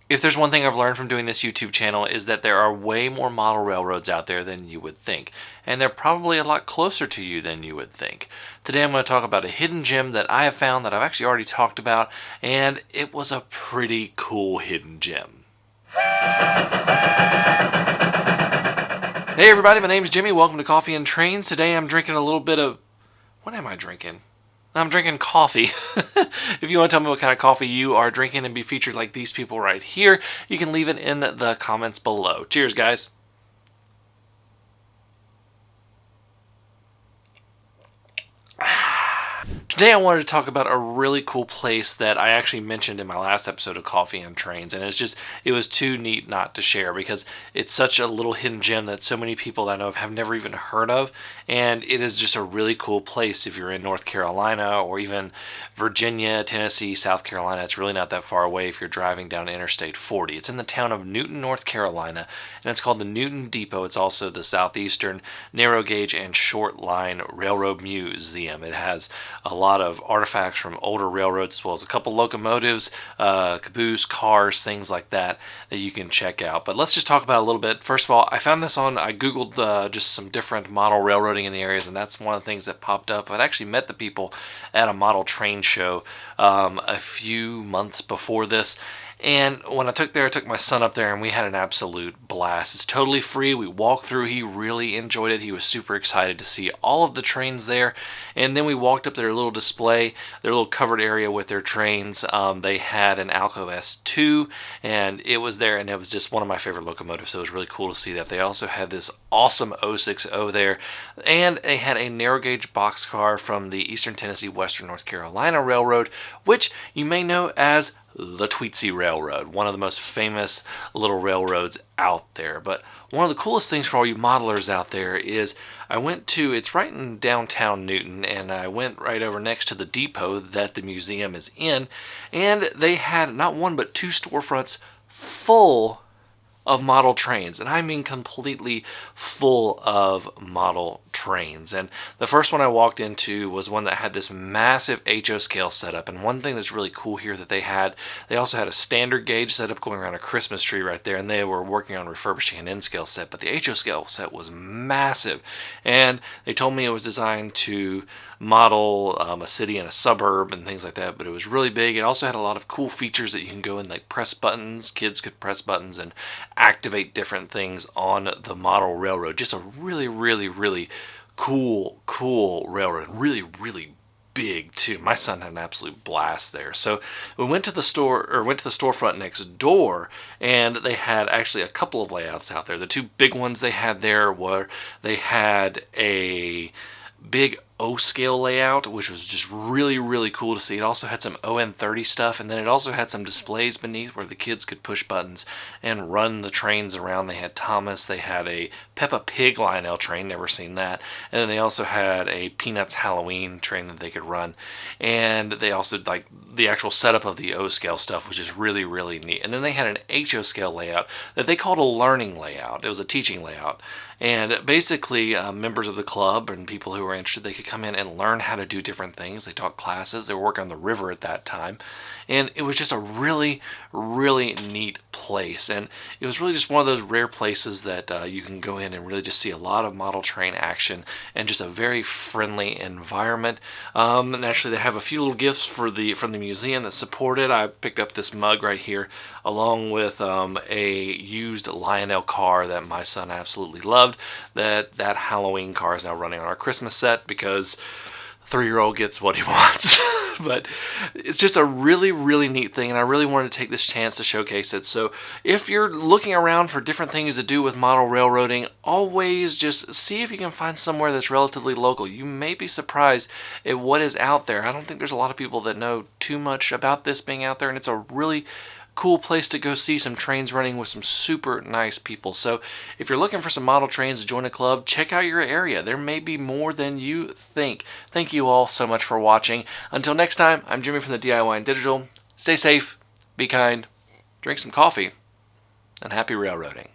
If there's one thing I've learned from doing this YouTube channel is that there are way more model railroads out there than you would think, and they're probably a lot closer to you than you would think. Today I'm going to talk about a hidden gem that I have found that I've actually already talked about, and it was a pretty cool hidden gem. Hey everybody, my name's Jimmy. Welcome to Coffee and Trains. Today I'm drinking a little bit of... What am I drinking? I'm drinking coffee. If you want to tell me what kind of coffee you are drinking and be featured like these people right here, you can leave it in the comments below. Cheers, guys. Today I wanted to talk about a really cool place that I actually mentioned in my last episode of Coffee and Trains, and it was too neat not to share because it's such a little hidden gem that so many people that I know have never even heard of, and it is just a really cool place if you're in North Carolina or even Virginia, Tennessee, South Carolina. It's really not that far away if you're driving down Interstate 40. It's in the town of Newton, North Carolina, and it's called the Newton Depot. It's also the Southeastern Narrow Gauge and Short Line Railroad Museum. It has a lot of artifacts from older railroads, as well as a couple locomotives, caboose, cars, things like that you can check out. But let's just talk about it a little bit. First of all, I googled just some different model railroading in the areas, and that's one of the things that popped up. I'd actually met the people at a model train show a few months before this. And when I took my son up there, and we had an absolute blast. It's totally free. We walked through. He really enjoyed it. He was super excited to see all of the trains there. And then we walked up to their little display, their little covered area with their trains. They had an Alco S2, and it was there, and it was just one of my favorite locomotives. So it was really cool to see that. They also had this awesome 060 there, and they had a narrow gauge boxcar from the Eastern Tennessee Western North Carolina Railroad, which you may know as the Tweetsie Railroad, one of the most famous little railroads out there. But one of the coolest things for all you modelers out there is it's right in downtown Newton, and I went right over next to the depot that the museum is in, and they had not one but two storefronts full of model trains, and I mean completely full of model trains. And the first one I walked into was one that had this massive HO scale setup, and one thing that's really cool here that they also had a standard gauge setup going around a Christmas tree right there, and they were working on refurbishing an N-scale set, but the HO scale set was massive, and they told me it was designed to model a city and a suburb and things like that, but it was really big. It also had a lot of cool features that you can go and like press buttons. Kids could press buttons and activate different things on the model railroad. Just a really, really, really cool railroad. Really, really big too. My son had an absolute blast there. So we went to the storefront next door, and they had actually a couple of layouts out there. The two big ones they had there were they had a big O-scale layout, which was just really, really cool to see. It also had some ON30 stuff, and then it also had some displays beneath where the kids could push buttons and run the trains around. They had Thomas, they had a Peppa Pig Lionel train, never seen that, and then they also had a Peanuts Halloween train that they could run, and they also, like, the actual setup of the O-scale stuff, which is really, really neat. And then they had an HO-scale layout that they called a learning layout. It was a teaching layout, and basically members of the club and people who were interested, they could come in and learn how to do different things. They taught classes. They were working on the river at that time, and it was just a really, really neat place. And it was really just one of those rare places that you can go in and really just see a lot of model train action and just a very friendly environment. And actually, they have a few little gifts from the museum that support it. I picked up this mug right here, along with a used Lionel car that my son absolutely loved. That Halloween car is now running on our Christmas set because 3-year-old gets what he wants. But it's just a really, really neat thing, and I really wanted to take this chance to showcase it. So if you're looking around for different things to do with model railroading, always just see if you can find somewhere that's relatively local. You may be surprised at what is out there. I don't think there's a lot of people that know too much about this being out there, and it's a really cool place to go see some trains running with some super nice people. So if you're looking for some model trains to join a club, check out your area. There may be more than you think. Thank you all so much for watching. Until next time, I'm Jimmy from the DIY and Digital. Stay safe, be kind, drink some coffee, and happy railroading.